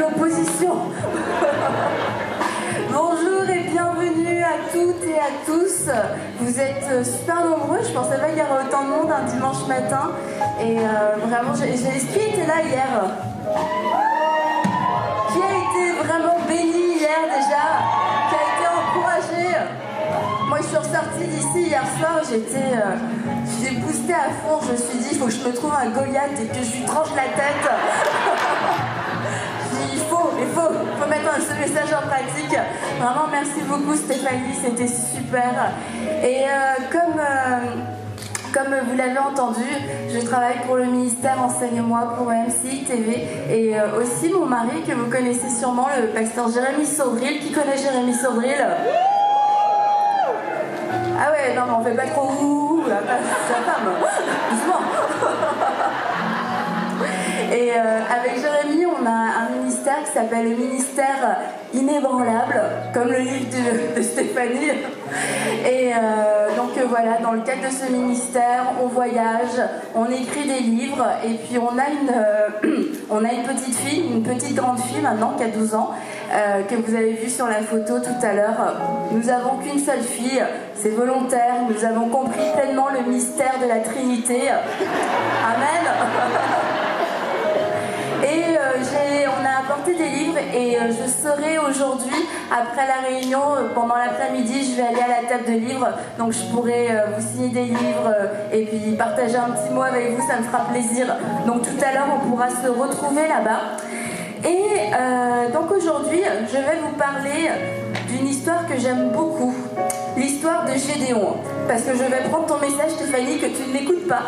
l'opposition. Bonjour et bienvenue à toutes et à tous. Vous êtes super nombreux, je pensais pas qu'il y aurait autant de monde un dimanche matin. Et vraiment, qui était là hier? Qui a été vraiment béni hier déjà? Qui a été encouragé? Moi je suis ressortie d'ici hier soir, j'étais boostée à fond, je me suis dit il faut que je me trouve un Goliath et que je lui tranche la tête. Il faut mettre ce message en pratique. Vraiment merci beaucoup Stéphanie, c'était super. Et comme vous l'avez entendu, je travaille pour le ministère Enseigne-moi pour MCI TV et aussi mon mari que vous connaissez sûrement, le pasteur Jérémy Saudril. Qui connaît Jérémy Saudril? Ah ouais, non mais on fait pas trop ouh, c'est la femme, doucement. Et avec Jérémy, on a un ministère qui s'appelle le ministère Inébranlable, comme le livre de Stéphanie. Et donc voilà, dans le cadre de ce ministère, on voyage, on écrit des livres, et puis on a une petite fille, une petite grande fille maintenant qui a 12 ans, que vous avez vu sur la photo tout à l'heure. Nous n'avons qu'une seule fille, c'est volontaire, nous avons compris pleinement le mystère de la Trinité. Amen. Et on a apporté des livres et je serai aujourd'hui, après la réunion, pendant l'après-midi, je vais aller à la table de livres. Donc je pourrai vous signer des livres et puis partager un petit mot avec vous, ça me fera plaisir. Donc tout à l'heure, on pourra se retrouver là-bas. Et donc aujourd'hui, je vais vous parler d'une histoire que j'aime beaucoup. L'histoire de Gédéon. Parce que je vais prendre ton message, Stéphanie, que tu ne l'écoutes pas.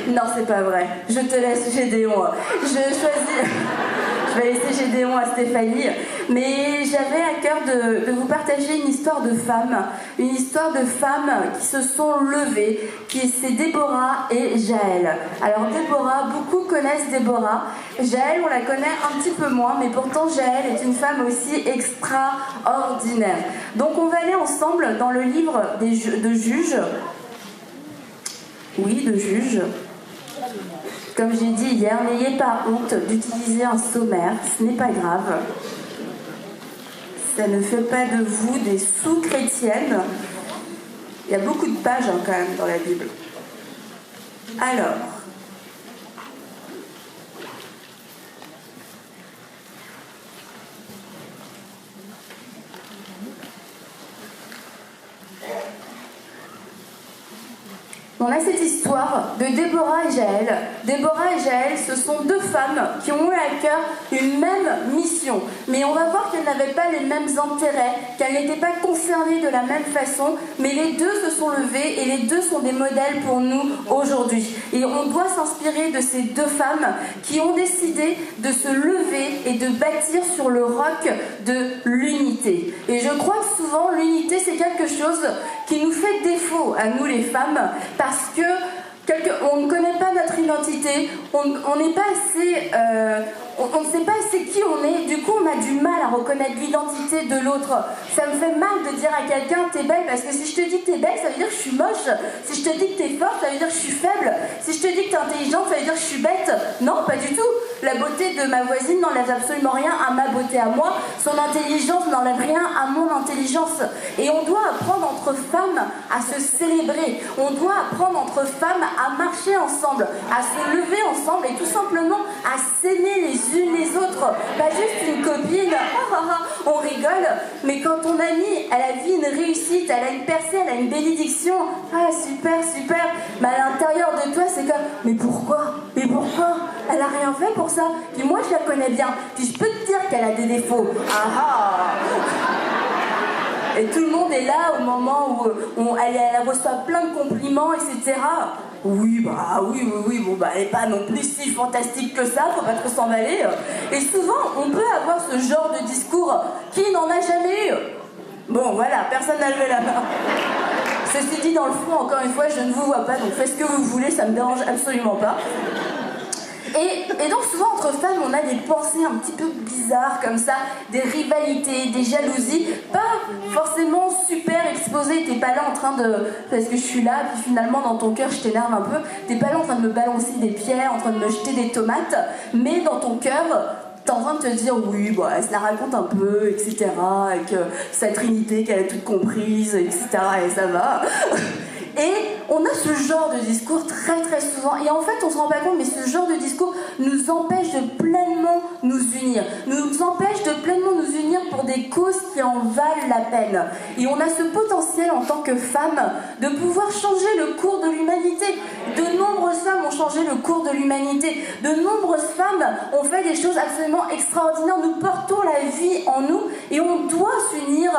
Non, c'est pas vrai. Je te laisse Gédéon. Je vais laisser Gédéon à Stéphanie. Mais j'avais à cœur de vous partager une histoire de femmes. Une histoire de femmes qui se sont levées. C'est Déborah et Jaël. Alors Déborah, beaucoup connaissent Déborah. Jaël, on la connaît un petit peu moins. Mais pourtant, Jaël est une femme aussi extraordinaire. Donc on va aller ensemble dans le livre de Juges. Oui, de Juges. Comme j'ai dit hier, n'ayez pas honte d'utiliser un sommaire, ce n'est pas grave. Ça ne fait pas de vous des sous-chrétiennes. Il y a beaucoup de pages quand même dans la Bible. Alors, on a cette histoire de Déborah et Jaël. Déborah et Jaël, ce sont deux femmes qui ont eu à cœur une même mission. Mais on va voir qu'elles n'avaient pas les mêmes intérêts, qu'elles n'étaient pas concernées de la même façon, mais les deux se sont levées et les deux sont des modèles pour nous aujourd'hui. Et on doit s'inspirer de ces deux femmes qui ont décidé de se lever et de bâtir sur le roc de l'unité. Et je crois que souvent, l'unité, c'est quelque chose qui nous fait défaut à nous les femmes, parce que on ne connaît pas notre identité, on n'est pas assez, on ne sait pas assez qui on est, du coup on a du mal à reconnaître l'identité de l'autre. Ça me fait mal de dire à quelqu'un t'es belle, parce que si je te dis que t'es belle, ça veut dire que je suis moche. Si je te dis que t'es forte, ça veut dire que je suis faible. Si je te dis que t'es intelligente, ça veut dire que je suis bête. Non, pas du tout. La beauté de ma voisine n'enlève absolument rien à ma beauté à moi. Son intelligence n'enlève rien à mon intelligence. Et on doit apprendre entre femmes à se célébrer. On doit apprendre entre femmes à marcher ensemble, à se lever ensemble et tout simplement à s'aimer les unes les autres. Pas juste une copine, on rigole, mais quand ton amie, elle a vu une réussite, elle a une percée, elle a une bénédiction, ah super, super, mais à l'intérieur de toi c'est comme, mais pourquoi? Elle a rien fait pour ça. Puis moi je la connais bien, puis je peux te dire qu'elle a des défauts. Et tout le monde est là au moment où elle reçoit plein de compliments, etc. Oui, bon, elle n'est pas non plus si fantastique que ça, faut pas trop s'emballer. Et souvent, on peut avoir ce genre de discours qui n'en a jamais eu. Bon, voilà, personne n'a levé la main. Ceci dit, dans le fond, encore une fois, je ne vous vois pas, donc faites ce que vous voulez, ça me dérange absolument pas. Et donc souvent entre femmes on a des pensées un petit peu bizarres comme ça, des rivalités, des jalousies, pas forcément super exposées, t'es pas là en train de, parce que je suis là, puis finalement dans ton cœur je t'énerve un peu, t'es pas là en train de me balancer des pierres, en train de me jeter des tomates, mais dans ton cœur t'es en train de te dire oui, bah, elle se la raconte un peu, etc. Avec sa trinité qu'elle a toute comprise, etc. Et ça va. Et on a ce genre de discours très très souvent. Et en fait, on se rend pas compte, mais ce genre de discours nous empêche de pleinement nous unir. Nous empêche de pleinement nous unir pour des causes qui en valent la peine. Et on a ce potentiel en tant que femme de pouvoir changer le cours de l'humanité. De nombreuses femmes ont changé le cours de l'humanité. De nombreuses femmes ont fait des choses absolument extraordinaires. Nous portons la vie en nous et on doit s'unir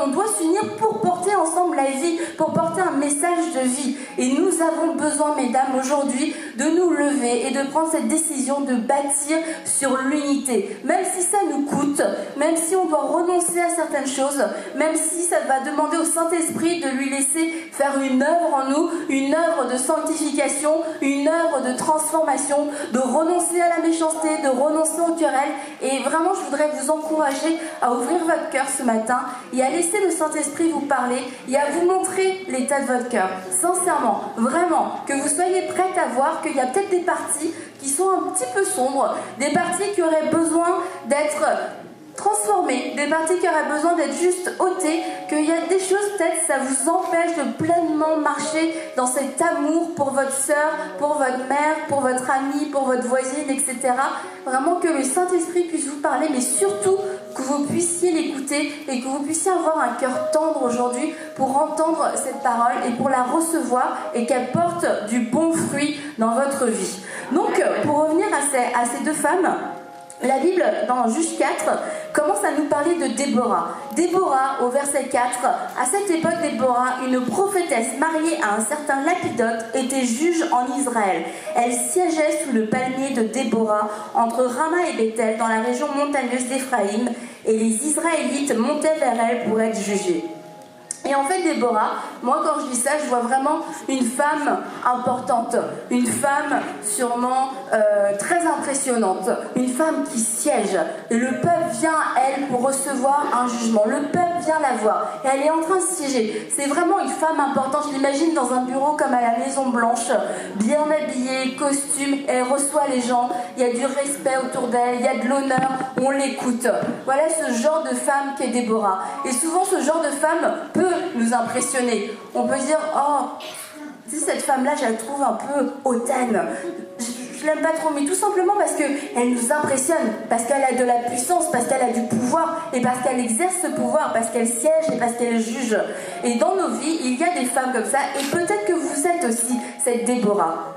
on doit s'unir pour porter ensemble la vie, pour porter un message de vie. Et nous avons besoin, mesdames, aujourd'hui, de nous lever et de prendre cette décision de bâtir sur l'unité. Même si ça nous coûte, même si on doit renoncer à certaines choses, même si ça va demander au Saint-Esprit de lui laisser faire une œuvre en nous, une œuvre de sanctification, une œuvre de transformation, de renoncer à la méchanceté, de renoncer aux querelles. Et vraiment, je voudrais vous encourager à ouvrir votre cœur ce matin et à laisser le Saint-Esprit vous parler et à vous montrer l'état de votre cœur. Sincèrement, vraiment, que vous soyez prête à voir qu'il y a peut-être des parties qui sont un petit peu sombres, des parties qui auraient besoin d'être transformées, des parties qui auraient besoin d'être juste ôtées, qu'il y a des choses peut-être ça vous empêche de pleinement marcher dans cet amour pour votre sœur, pour votre mère, pour votre amie, pour votre voisine, etc. Vraiment que le Saint-Esprit puisse vous parler, mais surtout que vous puissiez l'écouter et que vous puissiez avoir un cœur tendre aujourd'hui pour entendre cette parole et pour la recevoir et qu'elle porte du bon fruit dans votre vie. Donc, pour revenir à ces deux femmes, la Bible, dans Juge 4, commence à nous parler de Déborah. Déborah, au verset 4, à cette époque, Déborah, une prophétesse mariée à un certain Lapidote, était juge en Israël. Elle siégeait sous le palmier de Déborah, entre Rama et Bethel, dans la région montagneuse d'Éphraïm, et les Israélites montaient vers elle pour être jugés. Et en fait, Déborah, moi quand je dis ça, je vois vraiment une femme importante, une femme sûrement très impressionnante, une femme qui siège. Et le peuple vient à elle pour recevoir un jugement. Le peuple vient la voir et elle est en train de siéger. C'est vraiment une femme importante. Je l'imagine dans un bureau comme à la Maison Blanche, bien habillée, costume. Elle reçoit les gens. Il y a du respect autour d'elle, il y a de l'honneur. On l'écoute. Voilà ce genre de femme qu'est Déborah. Et souvent, ce genre de femme peut nous impressionner. On peut dire, oh, si cette femme-là, je la trouve un peu hautaine. Je l'aime pas trop, mais tout simplement parce qu'elle nous impressionne, parce qu'elle a de la puissance, parce qu'elle a du pouvoir, et parce qu'elle exerce ce pouvoir, parce qu'elle siège et parce qu'elle juge. Et dans nos vies, il y a des femmes comme ça, et peut-être que vous êtes aussi cette Déborah.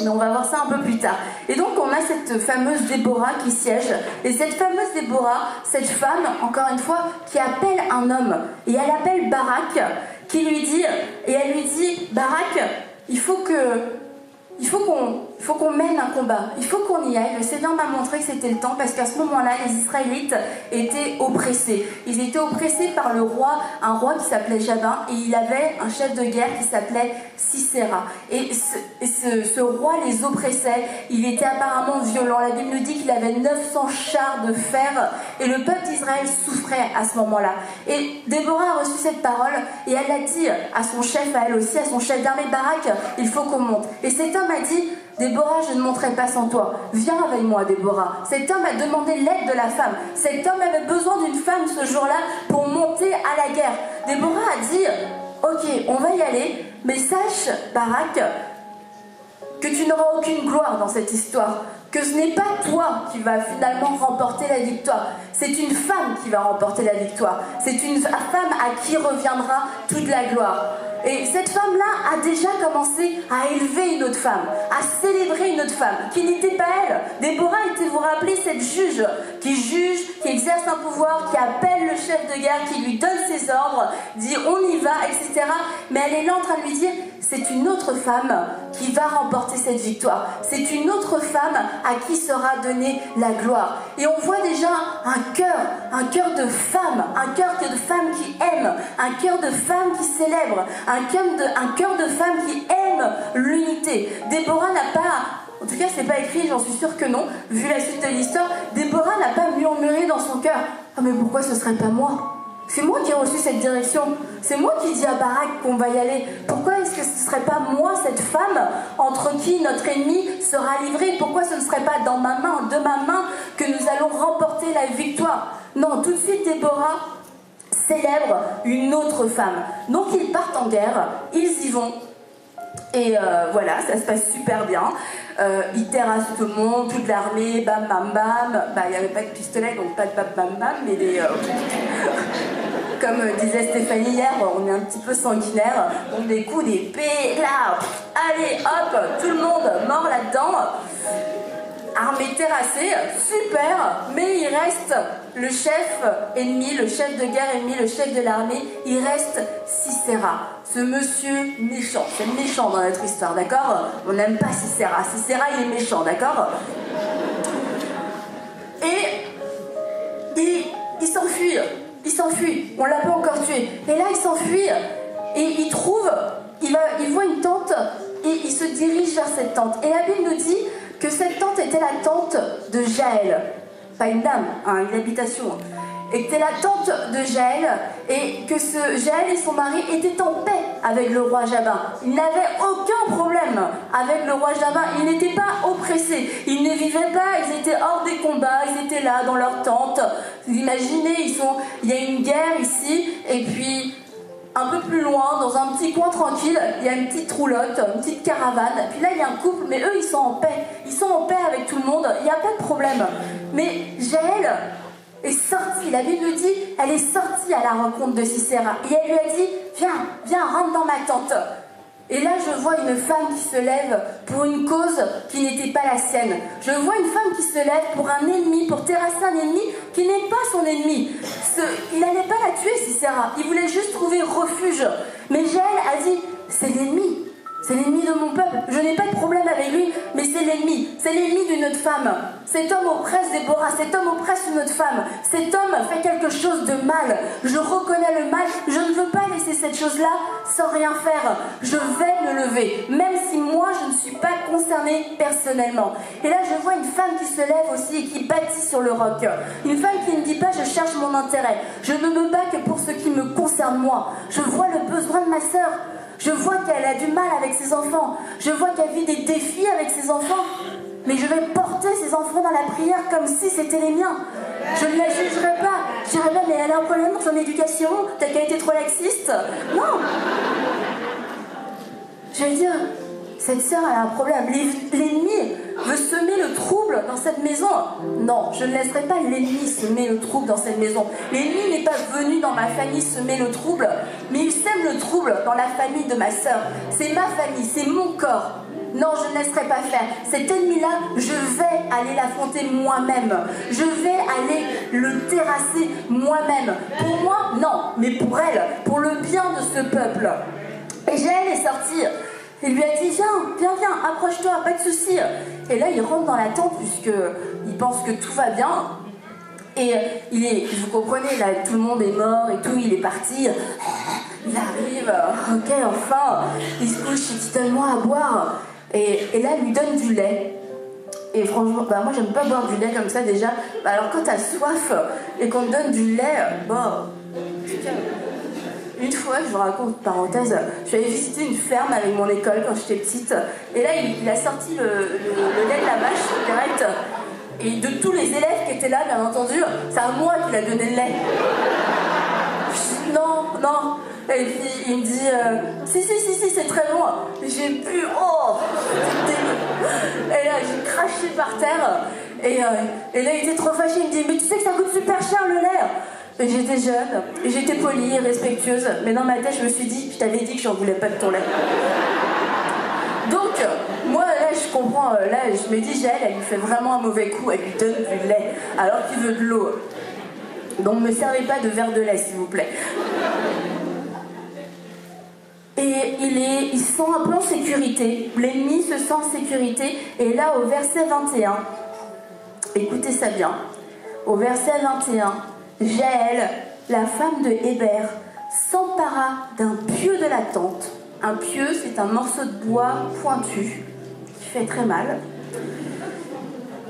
Mais on va voir ça un peu plus tard. Et donc on a cette fameuse Déborah qui siège. Et cette fameuse Déborah, cette femme, encore une fois, qui appelle un homme. Et elle appelle Barak, qui lui dit, et elle lui dit, Barak, il faut qu'on mène un combat, il faut qu'on y aille. Le Seigneur m'a montré que c'était le temps parce qu'à ce moment-là, les Israélites étaient oppressés. Ils étaient oppressés par le roi, un roi qui s'appelait Jabin, et il avait un chef de guerre qui s'appelait Sisera. Et ce roi les oppressait, il était apparemment violent. La Bible nous dit qu'il avait 900 chars de fer et le peuple d'Israël souffrait à ce moment-là. Et Déborah a reçu cette parole et elle l'a dit à son chef, à elle aussi, à son chef d'armée, Barak, il faut qu'on monte. Et cet homme a dit, Déborah, je ne monterai pas sans toi. Viens avec moi, Déborah. Cet homme a demandé l'aide de la femme. Cet homme avait besoin d'une femme ce jour-là pour monter à la guerre. Déborah a dit, ok, on va y aller, mais sache, Barak, que tu n'auras aucune gloire dans cette histoire. Que ce n'est pas toi qui va finalement remporter la victoire. C'est une femme qui va remporter la victoire. C'est une femme à qui reviendra toute la gloire. Et cette femme-là a déjà commencé à élever une autre femme, à célébrer une autre femme, qui n'était pas elle. Déborah était, vous rappelez, cette juge, qui exerce un pouvoir, qui appelle le chef de guerre, qui lui donne ses ordres, dit on y va, etc. Mais elle est là en train de lui dire, c'est une autre femme qui va remporter cette victoire. C'est une autre femme à qui sera donnée la gloire. Et on voit déjà un cœur de femme, un cœur de femme qui aime, un cœur de femme qui célèbre, un cœur de femme qui aime l'unité. Déborah n'a pas, en tout cas c'est pas écrit, j'en suis sûre que non, vu la suite de l'histoire, Déborah n'a pas murmuré dans son cœur, ah mais pourquoi ce serait pas moi ? C'est moi qui ai reçu cette direction. C'est moi qui dis à Barak qu'on va y aller. Pourquoi est-ce que ce ne serait pas moi, cette femme, entre qui notre ennemi sera livré? Pourquoi ce ne serait pas dans ma main, de ma main, que remporter la victoire. Non, tout de suite, Déborah célèbre une autre femme. Donc ils partent en guerre, ils y vont. Et voilà, ça se passe super bien. Ils terrassent tout le monde, toute l'armée, bam bam bam. Bah, il n'y avait pas de pistolet, donc pas de bam bam bam, mais des... comme disait Stéphanie hier, on est un petit peu sanguinaire. Donc des coups d'épée, là, allez, hop, tout le monde mort là-dedans. Armée terrassée, super, mais il reste le chef ennemi, le chef de guerre ennemi, le chef de l'armée, il reste Sisera, ce monsieur méchant. C'est méchant dans notre histoire, d'accord? On n'aime pas Sisera. Sisera, il est méchant, d'accord? Et il s'enfuit, on l'a pas encore tué. Et là, il s'enfuit et il voit une tente et il se dirige vers cette tente. Et la Bible nous dit que cette tente était la tente de Jaël, pas une dame, hein, une habitation, était la tente de Jaël, et que ce Jaël et son mari étaient en paix avec le roi Jabin. Ils n'avaient aucun problème avec le roi Jabin, ils n'étaient pas oppressés, ils ne vivaient pas, ils étaient hors des combats, ils étaient là dans leur tente. Vous imaginez, il y a une guerre ici, et puis un peu plus loin, dans un petit coin tranquille, il y a une petite roulotte, une petite caravane. Puis là, il y a un couple, mais eux, ils sont en paix. Ils sont en paix avec tout le monde, il n'y a pas de problème. Mais Jaël est sortie, la Bible nous dit, elle est sortie à la rencontre de Sisera. Et elle lui a dit, viens, rentre dans ma tente. Et là, je vois une femme qui se lève pour une cause qui n'était pas la sienne. Je vois une femme qui se lève pour un ennemi, pour terrasser un ennemi qui n'est pas son ennemi. Il n'allait pas la tuer, Sisera. Il voulait juste trouver refuge. Mais Jaël a dit, c'est l'ennemi. C'est l'ennemi de mon peuple. Je n'ai pas de problème avec lui, mais c'est l'ennemi. C'est l'ennemi d'une autre femme. Cet homme oppresse Déborah. Cet homme oppresse une autre femme. Cet homme fait quelque chose de mal. Je reconnais le mal. Je ne veux pas laisser cette chose-là sans rien faire. Je vais me lever, même si moi, je ne suis pas concernée personnellement. Et là, je vois une femme qui se lève aussi et qui bâtit sur le roc. Une femme qui ne dit pas, je cherche mon intérêt. Je ne me bats que pour ce qui me concerne moi. Je vois le besoin de ma sœur. Je vois qu'elle a du mal avec ses enfants. Je vois qu'elle vit des défis avec ses enfants. Mais je vais porter ses enfants dans la prière comme si c'était les miens. Je ne la jugerai pas. Je dirais pas, mais elle a un problème dans son éducation. T'as qu'à été trop laxiste. Non. Je vais dire, cette sœur a un problème. L'ennemi veut semer le trouble dans cette maison. Non, je ne laisserai pas l'ennemi semer le trouble dans cette maison. L'ennemi n'est pas venu dans ma famille semer le trouble, mais il sème le trouble dans la famille de ma sœur. C'est ma famille, c'est mon corps. Non, je ne laisserai pas faire. Cet ennemi-là, je vais aller l'affronter moi-même. Je vais aller le terrasser moi-même. Pour moi, non, mais pour elle, pour le bien de ce peuple. Et Jaël est sortie. Il lui a dit, viens, approche-toi, pas de souci. Et là, il rentre dans la tente puisqu'il pense que tout va bien. Et vous comprenez, là, tout le monde est mort et tout, il est parti. Il arrive, ok, enfin, il se couche, il dit, donne-moi à boire. Et là, il lui donne du lait. Et franchement, moi, j'aime pas boire du lait comme ça déjà. Alors, quand t'as soif et qu'on te donne du lait, une fois, je vous raconte une parenthèse, je suis allée visiter une ferme avec mon école quand j'étais petite. Et là, il a sorti le lait de la vache direct. Et de tous les élèves qui étaient là, bien entendu, c'est à moi qu'il a donné le lait. Je dis non. Et puis il me dit si, c'est très bon. J'ai bu, et là, j'ai craché par terre. Et là, il était trop fâché. Il me dit, mais tu sais que ça coûte super cher le lait. Et j'étais jeune, et j'étais polie et respectueuse, mais dans ma tête, je me suis dit, je t'avais dit que j'en voulais pas de ton lait. Donc, moi, là, je comprends, là, je me dis, Jaël, elle lui fait vraiment un mauvais coup, elle lui donne du lait, alors qu'il veut de l'eau. Donc, ne me servez pas de verre de lait, s'il vous plaît. Et il se sent un peu en sécurité, l'ennemi se sent en sécurité, et là, au verset 21, écoutez ça bien, au verset 21, Jaël, la femme de Héber, s'empara d'un pieu de la tente. Un pieu, c'est un morceau de bois pointu qui fait très mal.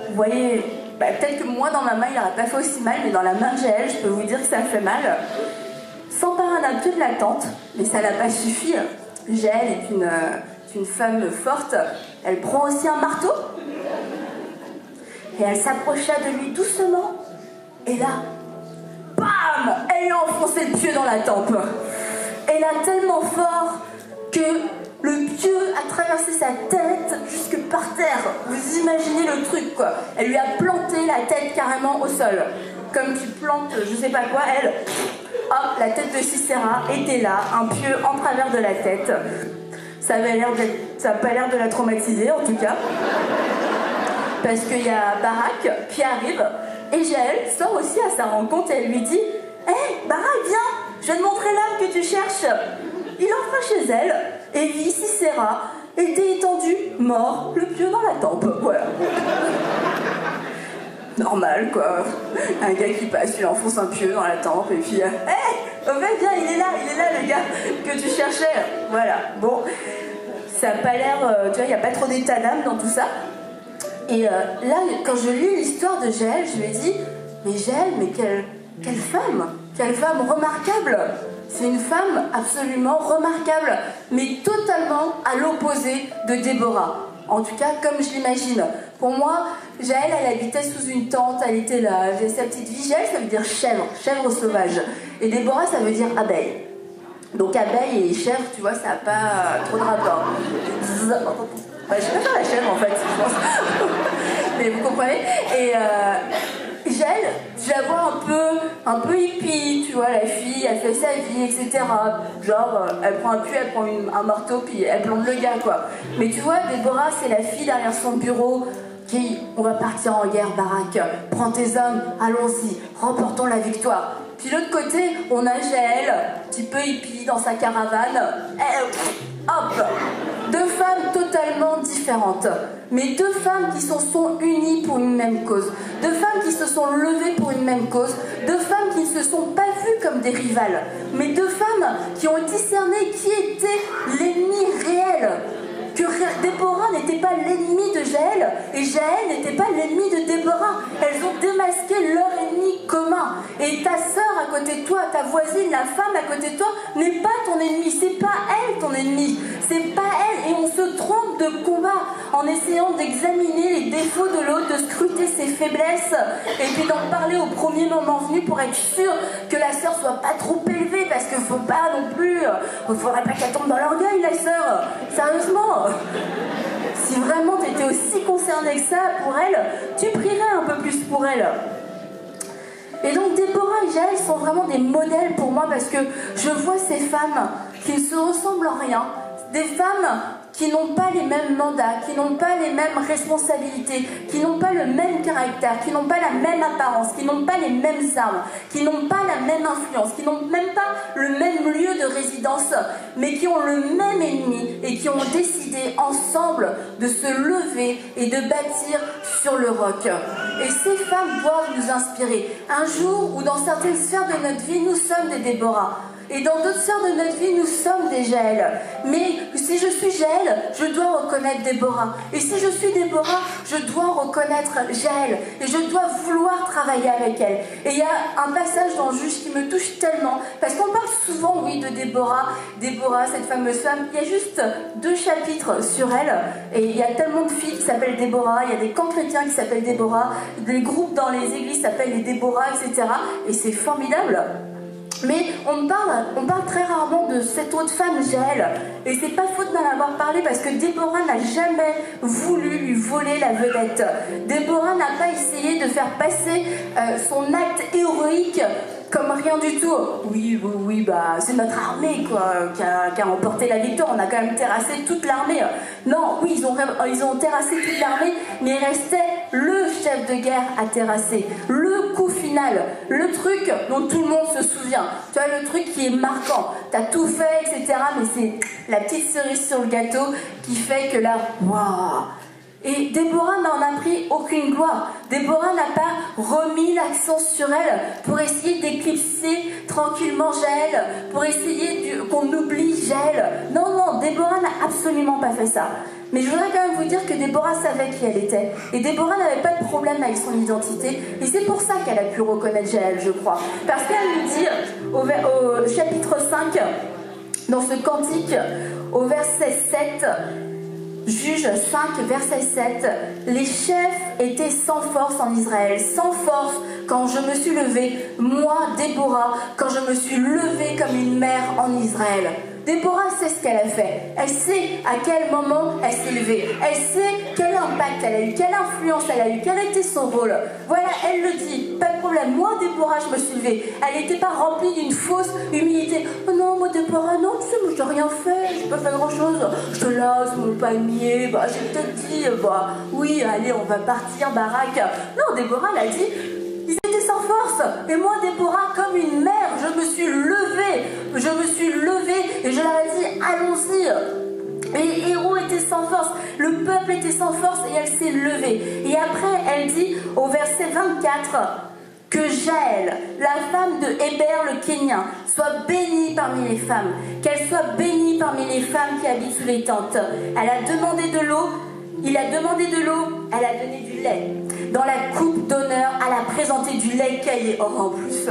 Vous voyez, peut-être que moi dans ma main il n'aurait pas fait aussi mal, mais dans la main de Jaël, je peux vous dire que ça fait mal. S'empara d'un pieu de la tente, mais ça n'a pas suffi. Jaël est une femme forte. Elle prend aussi un marteau et elle s'approcha de lui doucement. Et là, bam, elle lui a enfoncé le pieu dans la tempe. Et là, tellement fort que le pieu a traversé sa tête jusque par terre. Vous imaginez le truc, quoi. Elle lui a planté la tête carrément au sol. Comme tu plantes, je sais pas quoi, elle... Hop, la tête de Sisera était là, un pieu en travers de la tête. Ça n'a pas l'air de la traumatiser, en tout cas. Parce qu'il y a Barak qui arrive, et Jaël sort aussi à sa rencontre et elle lui dit « Hé, Barak, viens, je vais te montrer l'homme que tu cherches !» Il entre chez elle, et vit Sisera était étendu, mort, le pieu dans la tempe. Voilà. Normal, quoi. Un gars qui passe, il enfonce un pieu dans la tempe, et puis... Hé, au fait, viens, il est là, le gars que tu cherchais. Voilà, bon. Ça n'a pas l'air... tu vois, il n'y a pas trop d'état d'âme dans tout ça. Et là, quand je lis l'histoire de Jaël, je me dis, mais Jaël, mais quelle femme remarquable. C'est une femme absolument remarquable, mais totalement à l'opposé de Déborah. En tout cas, comme je l'imagine. Pour moi, Jaël, elle habitait sous une tente, elle était là, elle avait sa petite vie. Jaël, ça veut dire chèvre sauvage. Et Déborah, ça veut dire abeille. Donc abeille et chèvre, tu vois, ça n'a pas trop de rapport. Bah, je préfère la chèvre en fait, je pense. Mais vous comprenez. Et Jaël, je la vois un peu hippie, tu vois, la fille, elle fait sa vie, etc. Genre, elle prend un puits, elle prend un marteau, puis elle plante le gars, quoi. Mais tu vois, Déborah, c'est la fille derrière son bureau qui, on va partir en guerre, Barak. Prends tes hommes, allons-y, remportons la victoire. Puis de l'autre côté, on a Jaël, un petit peu hippie dans sa caravane. Hop! Deux femmes totalement différentes, mais deux femmes qui se sont unies pour une même cause, deux femmes qui se sont levées pour une même cause, deux femmes qui ne se sont pas vues comme des rivales, mais deux femmes qui ont discerné qui était l'ennemi réel. Que Déborah n'était pas l'ennemi de Jaël et Jaël n'était pas l'ennemi de Déborah. Elles ont démasqué leur ennemi commun. Et ta sœur à côté de toi, ta voisine, la femme à côté de toi, n'est pas ton ennemi. C'est pas elle ton ennemi. C'est pas elle. Et on se trompe de combat en essayant d'examiner les défauts de l'autre, de scruter ses faiblesses et puis d'en parler au premier moment venu pour être sûr que la sœur soit pas trop élevée parce qu'il faut pas non plus... Il faudrait pas qu'elle tombe dans l'orgueil, la sœur. Sérieusement. Si vraiment tu étais aussi concerné que ça pour elle, tu prierais un peu plus pour elle. Et donc Déborah et Jaël sont vraiment des modèles pour moi parce que je vois ces femmes qui ne se ressemblent en rien, des femmes qui n'ont pas les mêmes mandats, qui n'ont pas les mêmes responsabilités, qui n'ont pas le même caractère, qui n'ont pas la même apparence, qui n'ont pas les mêmes armes, qui n'ont pas la même influence, qui n'ont même pas le même lieu de résidence, mais qui ont le même ennemi et qui ont décidé ensemble de se lever et de bâtir sur le roc. Et ces femmes doivent nous inspirer. Un jour où dans certaines sphères de notre vie, nous sommes des Déborah. Et dans d'autres sphères de notre vie, nous sommes des Jaël. Mais si je suis Jaël, je dois reconnaître Déborah. Et si je suis Déborah, je dois reconnaître Jaël. Et je dois vouloir travailler avec elle. Et il y a un passage dans Juge qui me touche tellement. Parce qu'on parle souvent, oui, de Déborah. Déborah, cette fameuse femme. Il y a juste 2 chapitres sur elle. Et il y a tellement de filles qui s'appellent Déborah. Il y a des camps chrétiens qui s'appellent Déborah. Des groupes dans les églises s'appellent les Déborah, etc. Et c'est formidable. Mais on parle très rarement de cette autre femme, Jaël. Et c'est pas faute d'en avoir parlé parce que Déborah n'a jamais voulu lui voler la vedette. Déborah n'a pas essayé de faire passer son acte héroïque comme rien du tout. Oui, bah c'est notre armée quoi, qui a remporté la victoire. On a quand même terrassé toute l'armée. Non, oui, ils ont terrassé toute l'armée, mais il restait le chef de guerre à terrasser. Le coup final, le truc dont tout le monde se souvient. Tu vois, le truc qui est marquant. T'as tout fait, etc. Mais c'est la petite cerise sur le gâteau qui fait que là, waouh! Et Déborah n'en a pris aucune gloire. Déborah n'a pas remis l'accent sur elle pour essayer d'éclipser tranquillement Jaël, pour essayer qu'on oublie Jaël. Non, Déborah n'a absolument pas fait ça. Mais je voudrais quand même vous dire que Déborah savait qui elle était. Et Déborah n'avait pas de problème avec son identité. Et c'est pour ça qu'elle a pu reconnaître Jaël, je crois. Parce qu'elle nous dit, au chapitre 5, dans ce cantique, au verset 7... Juge 5, verset 7. Les chefs étaient sans force en Israël, sans force quand je me suis levée, moi, Déborah, quand je me suis levée comme une mère en Israël. Déborah sait ce qu'elle a fait. Elle sait à quel moment elle s'est levée. Elle sait quel impact elle a eu, quelle influence elle a eu, quel a été son rôle. Voilà, elle le dit. Pas de problème. Moi, Déborah, je me suis levée. Elle n'était pas remplie d'une fausse humilité. Oh non, moi, Déborah, non, tu sais, moi, je n'ai rien fait. Je n'ai pas fait grand-chose. Je te laisse, mon palmier. Bah, j'ai peut-être dit, oui, allez, on va partir, baraque. Non, Déborah, elle a dit... Ils étaient sans force. Et moi, Déborah, comme une mère, je me suis levée. Je me suis levée et je leur ai dit, allons-y. Et les héros étaient sans force. Le peuple était sans force et elle s'est levée. Et après, elle dit au verset 24 que Jaël, la femme de Héber le Kénien, soit bénie parmi les femmes. Qu'elle soit bénie parmi les femmes qui habitent sous les tentes. Elle a demandé de l'eau. Il a demandé de l'eau, elle a donné du lait. Dans la coupe d'honneur, elle a présenté du lait caillé. Oh, en plus.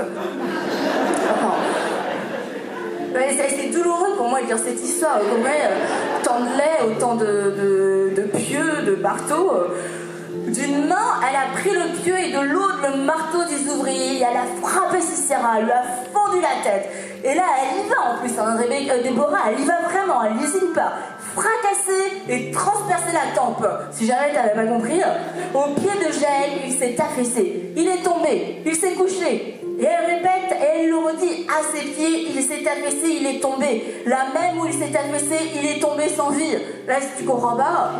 C'est douloureux pour moi de lire cette histoire. Autant de lait, autant de pieux, de marteaux. D'une main, elle a pris le pieu et de l'autre le marteau des ouvriers. Et elle a frappé Sisera, elle lui a fendu la tête. Et là, elle y va en plus. Hein, Déborah, elle y va vraiment, elle n'hésite pas. Fracasser et transpercer la tempe. Si jamais tu n'avais pas compris, au pied de Jaël, il s'est affaissé. Il est tombé, il s'est couché. Et elle répète, et elle le redit, à ses pieds, il s'est affaissé, il est tombé. Là même où il s'est affaissé, il est tombé sans vie. Là, si tu comprends pas...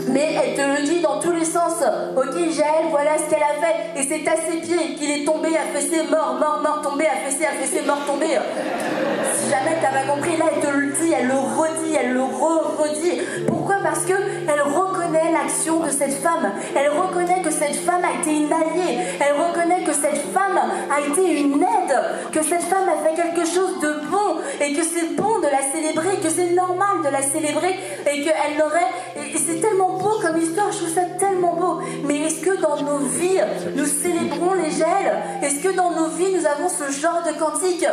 Mais elle te le dit dans tous les sens. Ok, Jaël, voilà ce qu'elle a fait. Et c'est à ses pieds qu'il est tombé, affaissé, mort, mort, mort, tombé, affaissé, mort, tombé. Si jamais t'as pas compris, là, elle te le dit, elle le redit, elle le redit. Pourquoi? Parce que elle reconnaît l'action de cette femme. Elle reconnaît que cette femme a été une alliée. Elle reconnaît que cette femme a été une aide. Que cette femme a fait quelque chose de bon. Et que c'est bon de la célébrer. Que c'est normal de la célébrer. Et qu'elle n'aurait... Et c'est tellement beau comme histoire, je trouve ça tellement beau. Mais est-ce que dans nos vies, nous célébrons les Jaël? Est-ce que dans nos vies, nous avons ce genre de cantique?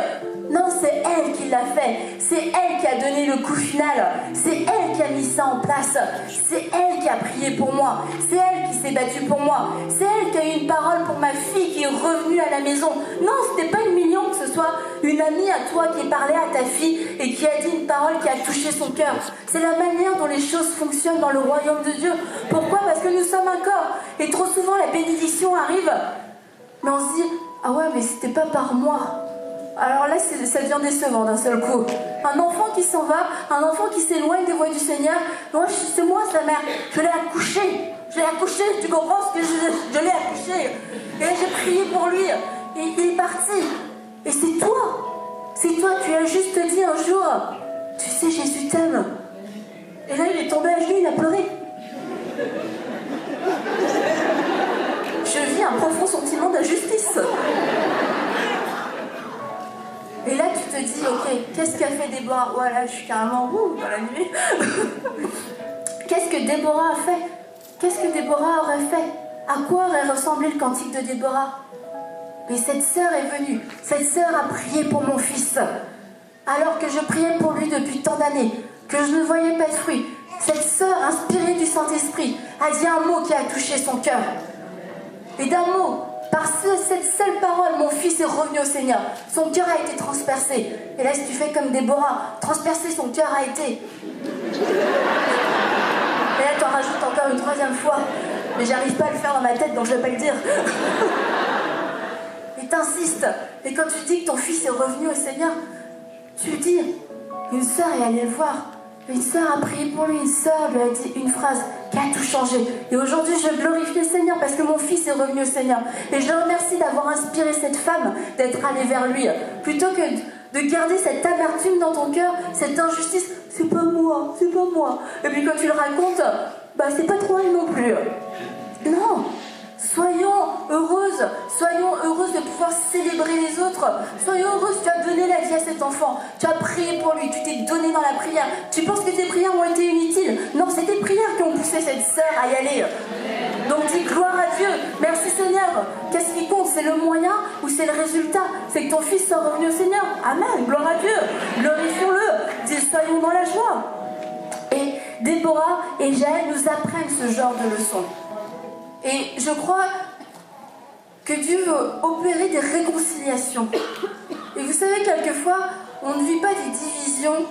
Non, c'est elle qui l'a fait. C'est elle qui a donné le coup final. C'est elle qui a mis ça en place. C'est elle qui a prié pour moi. C'est elle qui s'est battue pour moi. C'est elle qui a eu une parole pour ma fille qui est revenue à la maison. Non, c'était pas humiliant que ce soit une amie à toi qui ait parlé à ta fille et qui a dit une parole qui a touché son cœur. C'est la manière dont les choses fonctionnent dans le royaume de Dieu. Pourquoi? Parce que nous sommes un corps. Et trop souvent, la bénédiction arrive. Mais on se dit, ah ouais, mais c'était pas par moi. Alors là, ça devient décevant d'un seul coup. Un enfant qui s'en va, un enfant qui s'éloigne des voies du Seigneur. Moi, c'est moi, sa mère. Je l'ai accouché. Tu comprends ce que je l'ai accouché. Et là, j'ai prié pour lui. Et il est parti. Et c'est toi. C'est toi, tu as juste dit un jour, tu sais, Jésus t'aime. Et là, il est tombé à genoux, il a pleuré. Je vis un profond sentiment d'injustice. Et là, tu te dis, ok, qu'est-ce qu'a fait Déborah? Voilà, je suis carrément dans la nuit. Qu'est-ce que Déborah a fait? Qu'est-ce que Déborah aurait fait? À quoi aurait ressemblé le cantique de Déborah? Mais cette sœur est venue. Cette sœur a prié pour mon fils. Alors que je priais pour lui depuis tant d'années, que je ne voyais pas de fruits. Cette sœur, inspirée du Saint-Esprit, a dit un mot qui a touché son cœur. Et d'un mot, par cette seule parole, mon fils est revenu au Seigneur. Son cœur a été transpercé. Et là, si tu fais comme Déborah, transpercé, son cœur a été. Et là, tu en rajoutes encore une troisième fois. Mais j'arrive pas à le faire dans ma tête, donc je vais pas le dire. Et t'insistes. Et quand tu dis que ton fils est revenu au Seigneur, tu le dis. Une sœur est allée le voir. Une sœur a prié pour lui. Une sœur lui a dit une phrase qui a tout changé. Et aujourd'hui, je glorifie le Seigneur parce que mon fils est revenu au Seigneur. Et je le remercie d'avoir inspiré cette femme, d'être allée vers lui. Plutôt que de garder cette amertume dans ton cœur, cette injustice, c'est pas moi, c'est pas moi. Et puis quand tu le racontes, bah c'est pas trop elle non plus. Non, soyons heureuses de pouvoir célébrer les autres. Soyons heureuses, tu as donné la vie à cet enfant, tu as prié pour lui, tu t'es donné dans la prière. Tu penses que tes prières ont été inutiles? Non, c'est tes prières qui ont poussé cette sœur à y aller. Donc dis gloire à Dieu, merci Seigneur. Qu'est-ce qui compte? C'est le moyen ou c'est le résultat? C'est que ton fils soit revenu au Seigneur. Amen, gloire à Dieu, glorifions-le, soyons dans la joie. Et Déborah et Jaël nous apprennent ce genre de leçons. Et je crois que Dieu veut opérer des réconciliations. Et vous savez, quelquefois, on ne vit pas des divisions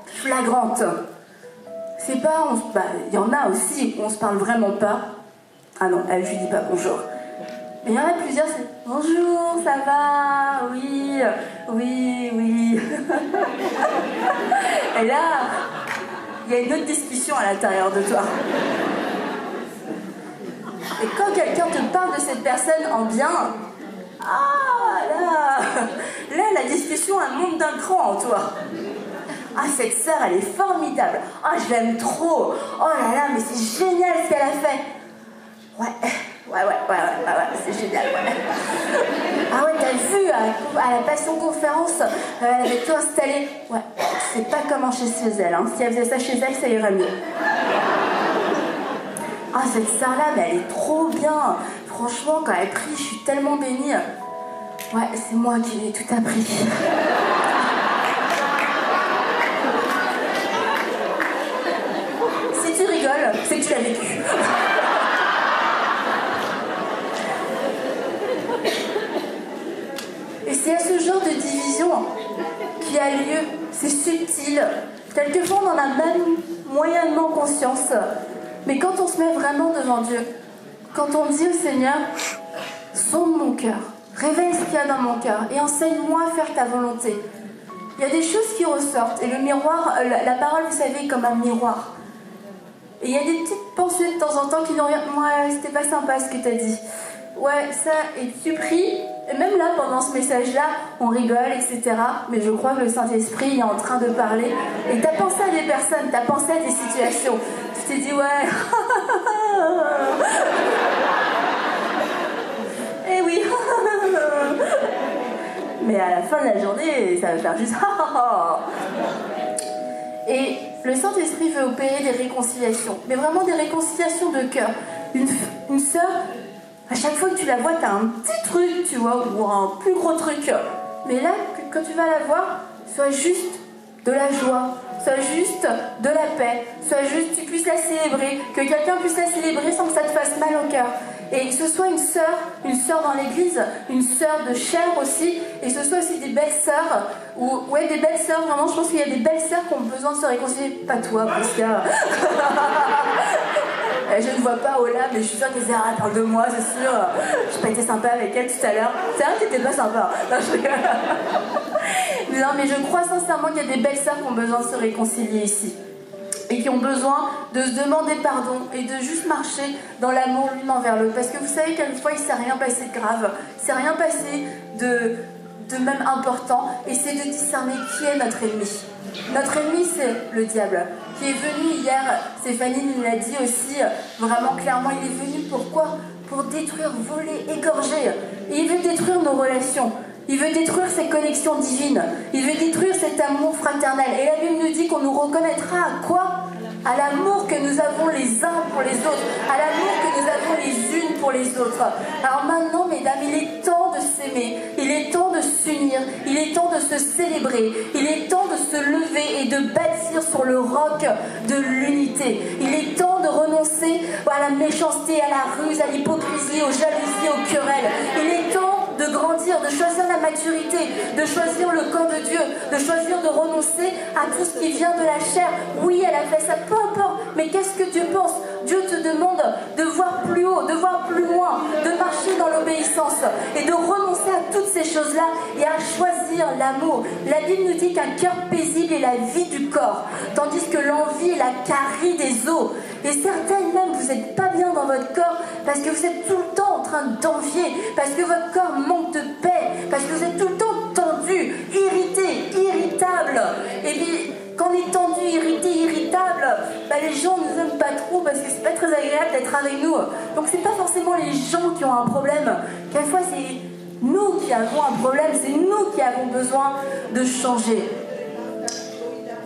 flagrantes. C'est pas, il y en a aussi où on se parle vraiment pas. Ah non, elle, je lui dis pas bonjour. Mais il y en a plusieurs, c'est bonjour, ça va, oui, oui, oui. Et là, il y a une autre discussion à l'intérieur de toi. Et quand quelqu'un te parle de cette personne en bien, là, la discussion, elle monte d'un cran en toi. Ah, cette sœur, elle est formidable. Ah, je l'aime trop. Oh là là, mais c'est génial ce qu'elle a fait. Ouais, c'est génial, ouais. Ah ouais, t'as vu, à la Passion Conférence, elle avait tout installé. Ouais, je sais pas comment chez elle, hein. Si elle faisait ça chez elle, ça irait mieux. Ah, cette sœur-là, mais elle est trop bien. Franchement, quand elle prie, je suis tellement bénie. Ouais, c'est moi qui lui ai tout appris. Si tu rigoles, c'est que tu l'as vécu. Et c'est à ce genre de division qui a lieu. C'est subtil. Quelquefois, on en a même moyennement conscience. Mais quand on se met vraiment devant Dieu, quand on dit au Seigneur, sonde mon cœur, révèle ce qu'il y a dans mon cœur et enseigne-moi à faire ta volonté. Il y a des choses qui ressortent. Et le miroir, la parole, vous savez, est comme un miroir. Et il y a des petites pensées de temps en temps qui nous regardent. Ouais, c'était pas sympa ce que t'as dit. Ouais, ça, et tu pries. Et même là, pendant ce message-là, on rigole, etc. Mais je crois que le Saint-Esprit est en train de parler. Et t'as pensé à des personnes, t'as pensé à des situations. Tu t'es dit, ouais. Eh oui. Mais à la fin de la journée, ça va faire juste. Et le Saint-Esprit veut opérer des réconciliations. Mais vraiment des réconciliations de cœur. Une sœur. À chaque fois que tu la vois, t'as un petit truc, tu vois, ou un plus gros truc. Mais là, quand tu vas la voir, sois juste de la joie, sois juste de la paix, sois juste, tu puisses la célébrer, que quelqu'un puisse la célébrer sans que ça te fasse mal au cœur. Et que ce soit une sœur dans l'église, une sœur de chair aussi, et que ce soit aussi des belles sœurs, ouais, des belles sœurs, vraiment, je pense qu'il y a des belles sœurs qui ont besoin de se réconcilier. Pas toi, Prisca. Je ne vois pas Ola, mais je suis sûre qu'elle disait, ah, parle de moi, c'est sûr. J'ai pas été sympa avec elle tout à l'heure. C'est vrai que t'étais pas sympa. Non, je rigole. Non, mais je crois sincèrement qu'il y a des belles sœurs qui ont besoin de se réconcilier ici. Et qui ont besoin de se demander pardon et de juste marcher dans l'amour l'une envers l'autre. Parce que vous savez, quelquefois, il ne s'est rien passé de grave. Il ne s'est rien passé de même important. Et c'est de discerner qui est notre ennemi. Notre ennemi, c'est le diable, qui est venu hier, Stéphanie nous l'a dit aussi, vraiment clairement, il est venu pourquoi ? Pour détruire, voler, égorger. Et il veut détruire nos relations. Il veut détruire ces connexions divines. Il veut détruire cet amour fraternel. Et la Bible nous dit qu'on nous reconnaîtra à quoi ? À l'amour que nous avons les uns pour les autres. À l'amour que nous avons les unes pour les autres. Alors maintenant, mesdames, il est temps de s'aimer. Il est temps de s'unir. Il est temps de se célébrer. Il est temps de se lever et de bâtir sur le roc de l'unité. Il est temps de renoncer à la méchanceté, à la ruse, à l'hypocrisie, aux jalousies, aux querelles. Il est temps de grandir, de choisir la maturité, de choisir le camp de Dieu, de choisir de renoncer à tout ce qui vient de la chair. Oui, elle a fait ça, peu importe, mais qu'est-ce que Dieu pense ? Dieu te demande de voir plus haut, de voir plus loin, de marcher dans l'obéissance et de renoncer à toutes ces choses-là et à choisir l'amour. La Bible nous dit qu'un cœur paisible est la vie du corps, tandis que l'envie est la carie des os. Et certaines même, vous n'êtes pas bien dans votre corps parce que vous êtes tout le temps en train d'envier, parce que votre corps manque de paix, parce que vous êtes tout le temps tendu, irrité, irritable. Et puis, quand on est tendu, irrité, irritable, les gens ne nous aiment pas trop parce que c'est pas très agréable d'être avec nous. Donc c'est pas forcément les gens qui ont un problème. Quelquefois c'est nous qui avons un problème, c'est nous qui avons besoin de changer.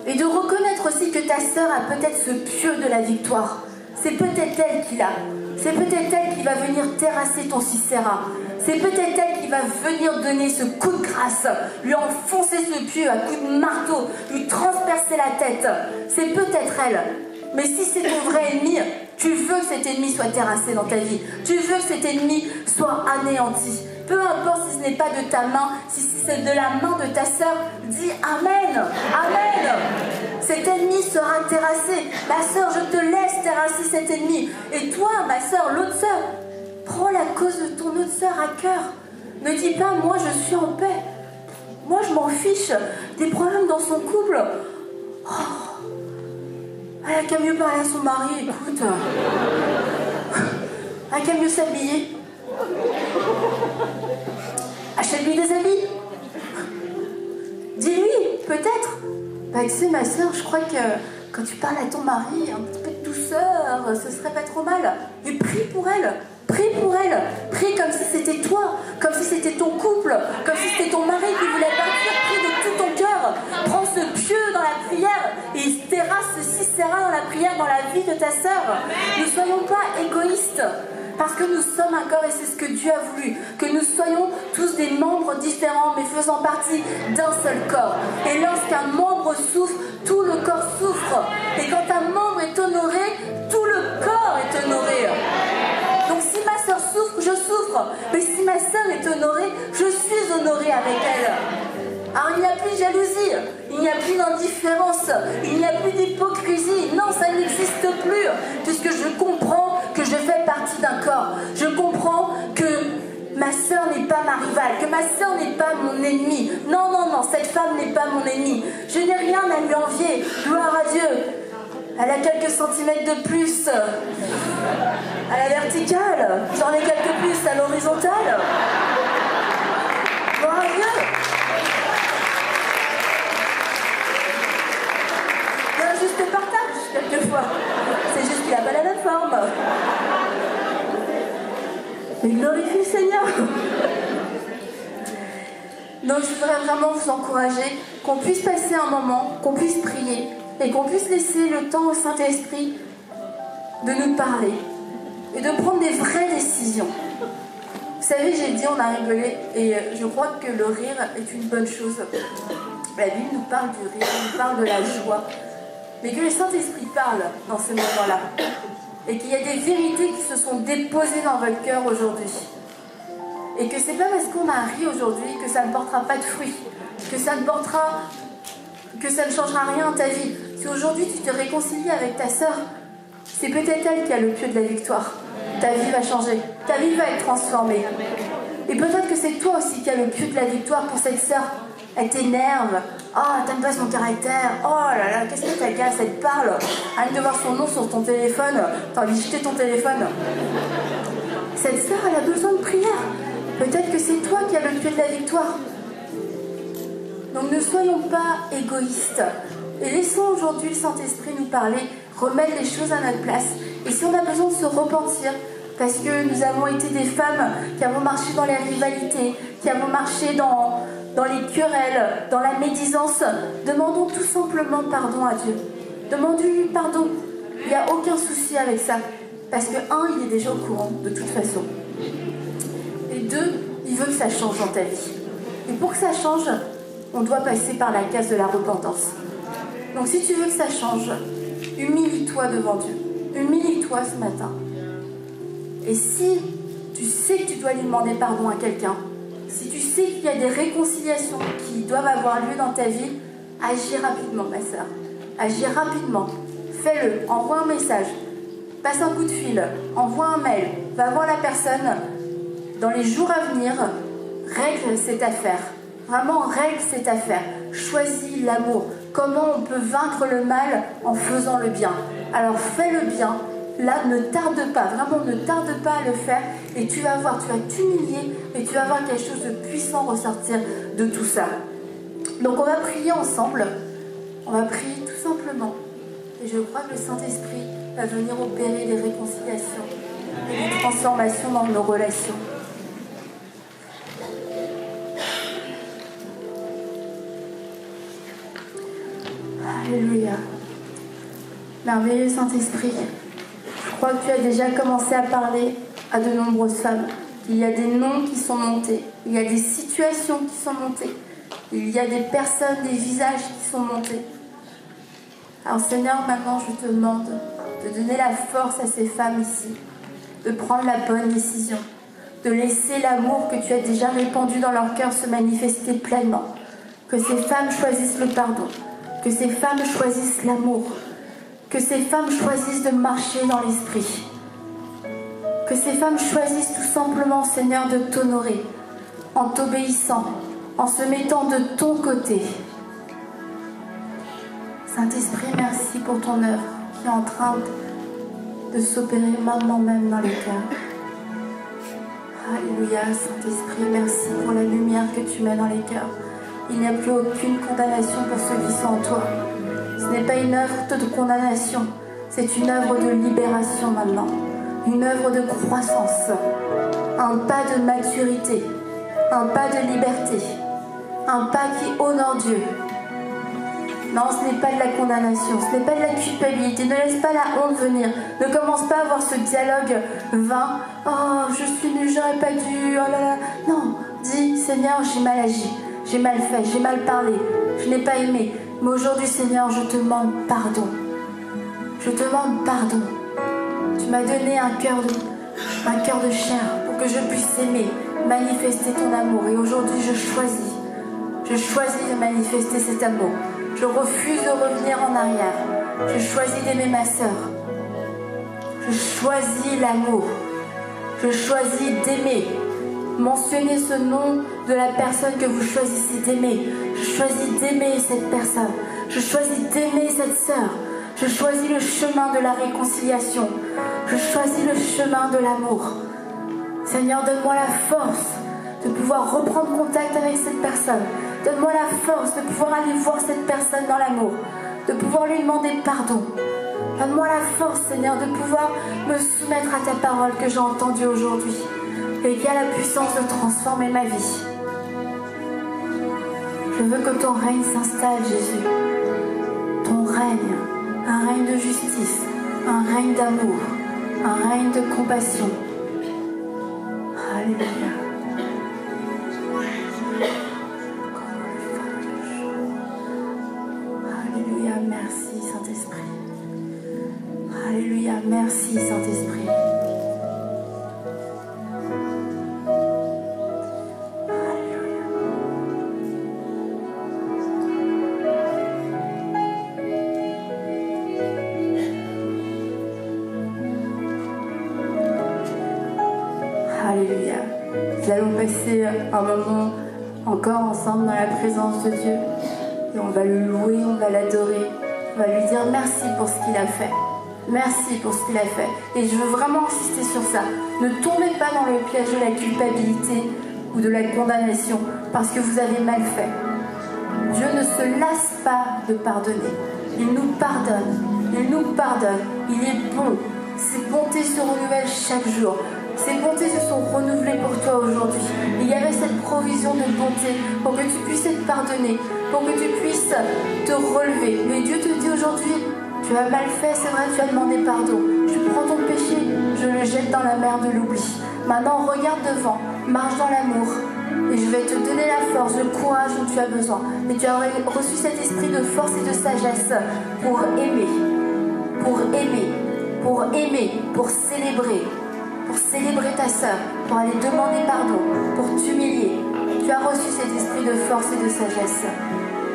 Et de reconnaître aussi que ta sœur a peut-être ce pieu de la victoire. c'est peut-être elle qui l'a. C'est peut-être elle qui va venir terrasser ton Sisera. C'est peut-être elle qui va venir donner ce coup de grâce, lui enfoncer ce pieu à coups de marteau, lui transpercer la tête. C'est peut-être elle. Mais si c'est ton vrai ennemi, tu veux que cet ennemi soit terrassé dans ta vie. Tu veux que cet ennemi soit anéanti. Peu importe si ce n'est pas de ta main, si c'est de la main de ta sœur, dis Amen. Amen. Cet ennemi sera terrassé. Ma sœur, je te laisse terrasser cet ennemi. Et toi, ma sœur, l'autre sœur, prends la cause de ton autre sœur à cœur. Ne dis pas, moi je suis en paix. Moi je m'en fiche des problèmes dans son couple. Oh. Elle a qu'à mieux parler à son mari, écoute. Elle a qu'à mieux s'habiller. Achète-lui des habits. Dis-lui, peut-être. Bah, tu sais, ma soeur, je crois que quand tu parles à ton mari, un petit peu de douceur, ce serait pas trop mal. Et prie pour elle. Prie pour elle. Prie comme si c'était toi, comme si c'était ton couple, comme si c'était ton mari qui voulait partir. Prie de tout ton cœur. Prends ce pieu dans la prière et terrasse ce Sisera dans la prière, dans la vie de ta sœur. Ne soyons pas égoïstes. Parce que nous sommes un corps et c'est ce que Dieu a voulu. Que nous soyons tous des membres différents mais faisant partie d'un seul corps. Et lorsqu'un membre souffre, tout le corps souffre. Et quand un membre est honoré, tout le corps est honoré. Donc si ma sœur souffre, je souffre. Mais si ma sœur est honorée, je suis honorée avec elle. Alors il n'y a plus de jalousie, il n'y a plus d'indifférence, il n'y a plus d'hypocrisie. Non, ça n'existe plus. Puisque je comprends que je fais partie d'un corps. Je comprends que ma sœur n'est pas ma rivale, que ma sœur n'est pas mon ennemi. Non, non, non, cette femme n'est pas mon ennemie. Je n'ai rien à lui envier. Gloire à Dieu. Elle a quelques centimètres de plus à la verticale. J'en ai quelques plus à l'horizontale. Gloire à Dieu. Il y a un juste partage, quelquefois. C'est juste qu'il n'a pas la même forme. Mais glorifie le Seigneur. Donc je voudrais vraiment vous encourager qu'on puisse passer un moment, qu'on puisse prier et qu'on puisse laisser le temps au Saint-Esprit de nous parler et de prendre des vraies décisions. Vous savez, j'ai dit, on a rigolé et je crois que le rire est une bonne chose. La Bible nous parle du rire, elle nous parle de la joie, mais que le Saint-Esprit parle dans ce moment-là et qu'il y a des vérités qui se sont déposées dans votre cœur aujourd'hui. Et que c'est pas parce qu'on a ri aujourd'hui que ça ne portera pas de fruits, que ça ne changera rien dans ta vie. Si aujourd'hui tu te réconcilies avec ta sœur, c'est peut-être elle qui a le pieu de la victoire. Ta vie va changer, ta vie va être transformée. Et peut-être que c'est toi aussi qui as le pieu de la victoire pour cette sœur. Elle t'énerve. Oh, t'aimes pas son caractère. Oh là là, qu'est-ce que t'agace, elle te parle. Rien de voir son nom sur ton téléphone, t'as envie de jeter ton téléphone. Cette sœur, elle a besoin de prière. Peut-être que c'est toi qui as le pieu de la victoire. Donc ne soyons pas égoïstes. Et laissons aujourd'hui le Saint-Esprit nous parler, remettre les choses à notre place. Et si on a besoin de se repentir, parce que nous avons été des femmes qui avons marché dans les rivalités, qui avons marché dans les querelles, dans la médisance, demandons tout simplement pardon à Dieu. Demandons-lui pardon. Il n'y a aucun souci avec ça. Parce que il est déjà au courant, de toute façon. Et 2, il veut que ça change dans ta vie. Et pour que ça change, on doit passer par la case de la repentance. Donc si tu veux que ça change, humilie-toi devant Dieu. Humilie-toi ce matin. Et si tu sais que tu dois lui demander pardon à quelqu'un, si tu sais qu'il y a des réconciliations qui doivent avoir lieu dans ta vie, agis rapidement, ma sœur. Agis rapidement. Fais-le. Envoie un message. Passe un coup de fil. Envoie un mail. Va voir la personne. Dans les jours à venir, règle cette affaire. Vraiment, règle cette affaire. Choisis l'amour. Comment on peut vaincre le mal en faisant le bien. Alors fais le bien. Là, ne tarde pas. Vraiment, ne tarde pas à le faire. Et tu vas voir, tu vas t'humilier. Et tu vas voir quelque chose de puissant ressortir de tout ça. Donc, on va prier ensemble. On va prier tout simplement. Et je crois que le Saint-Esprit va venir opérer des réconciliations et des transformations dans nos relations. Alléluia. Merveilleux Saint-Esprit, je crois que tu as déjà commencé à parler à de nombreuses femmes. Il y a des noms qui sont montés, il y a des situations qui sont montées, il y a des personnes, des visages qui sont montés. Alors Seigneur, maintenant je te demande de donner la force à ces femmes ici, de prendre la bonne décision, de laisser l'amour que tu as déjà répandu dans leur cœur se manifester pleinement. Que ces femmes choisissent le pardon, que ces femmes choisissent l'amour, que ces femmes choisissent de marcher dans l'esprit. Que ces femmes choisissent tout simplement, Seigneur, de t'honorer, en t'obéissant, en se mettant de ton côté. Saint-Esprit, merci pour ton œuvre qui est en train de s'opérer maintenant même dans les cœurs. Alléluia, Saint-Esprit, merci pour la lumière que tu mets dans les cœurs. Il n'y a plus aucune condamnation pour ceux qui sont en toi. Ce n'est pas une œuvre de condamnation, c'est une œuvre de libération maintenant. Une œuvre de croissance, un pas de maturité, un pas de liberté, un pas qui honore Dieu. Non, ce n'est pas de la condamnation, ce n'est pas de la culpabilité. Ne laisse pas la honte venir. Ne commence pas à avoir ce dialogue vain. Oh, je suis nulle, j'aurais pas dû. Oh là là. Non, dis, Seigneur, j'ai mal agi, j'ai mal fait, j'ai mal parlé, je n'ai pas aimé. Mais aujourd'hui, Seigneur, je te demande pardon. Je te demande pardon. Tu m'as donné un cœur de chair pour que je puisse aimer, manifester ton amour. Et aujourd'hui, je choisis de manifester cet amour. Je refuse de revenir en arrière. Je choisis d'aimer ma sœur. Je choisis l'amour. Je choisis d'aimer. Mentionnez ce nom de la personne que vous choisissez d'aimer. Je choisis d'aimer cette personne. Je choisis d'aimer cette sœur. Je choisis le chemin de la réconciliation. Je choisis le chemin de l'amour. Seigneur, donne-moi la force de pouvoir reprendre contact avec cette personne. Donne-moi la force de pouvoir aller voir cette personne dans l'amour. De pouvoir lui demander pardon. Donne-moi la force, Seigneur, de pouvoir me soumettre à ta parole que j'ai entendue aujourd'hui et qui a la puissance de transformer ma vie. Je veux que ton règne s'installe, Jésus. Ton règne. Un règne de justice, un règne d'amour, un règne de compassion. Alléluia. Alléluia, merci Saint-Esprit. Alléluia, merci Saint-Esprit. Alléluia. Nous allons passer un moment encore ensemble dans la présence de Dieu. Et on va le louer, on va l'adorer. On va lui dire merci pour ce qu'il a fait. Merci pour ce qu'il a fait. Et je veux vraiment insister sur ça. Ne tombez pas dans le piège de la culpabilité ou de la condamnation parce que vous avez mal fait. Dieu ne se lasse pas de pardonner. Il nous pardonne. Il nous pardonne. Il est bon. Ses bontés se renouvellent chaque jour. Ses bontés se sont renouvelées pour toi aujourd'hui. Il y avait cette provision de bonté pour que tu puisses être pardonné, pour que tu puisses te relever. Mais Dieu te dit aujourd'hui, tu as mal fait, c'est vrai, tu as demandé pardon. Je prends ton péché, je le jette dans la mer de l'oubli. Maintenant, regarde devant, marche dans l'amour. Et je vais te donner la force, le courage dont tu as besoin. Mais tu as reçu cet esprit de force et de sagesse pour aimer, pour aimer, pour aimer, pour célébrer ta sœur, pour aller demander pardon, pour t'humilier. Tu as reçu cet esprit de force et de sagesse.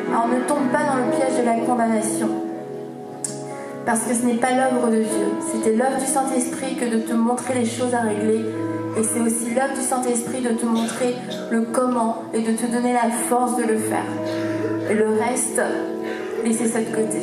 Alors ne tombe pas dans le piège de la condamnation. Parce que ce n'est pas l'œuvre de Dieu. C'était l'œuvre du Saint-Esprit que de te montrer les choses à régler. Et c'est aussi l'œuvre du Saint-Esprit de te montrer le comment et de te donner la force de le faire. Et le reste, laissez ça de côté.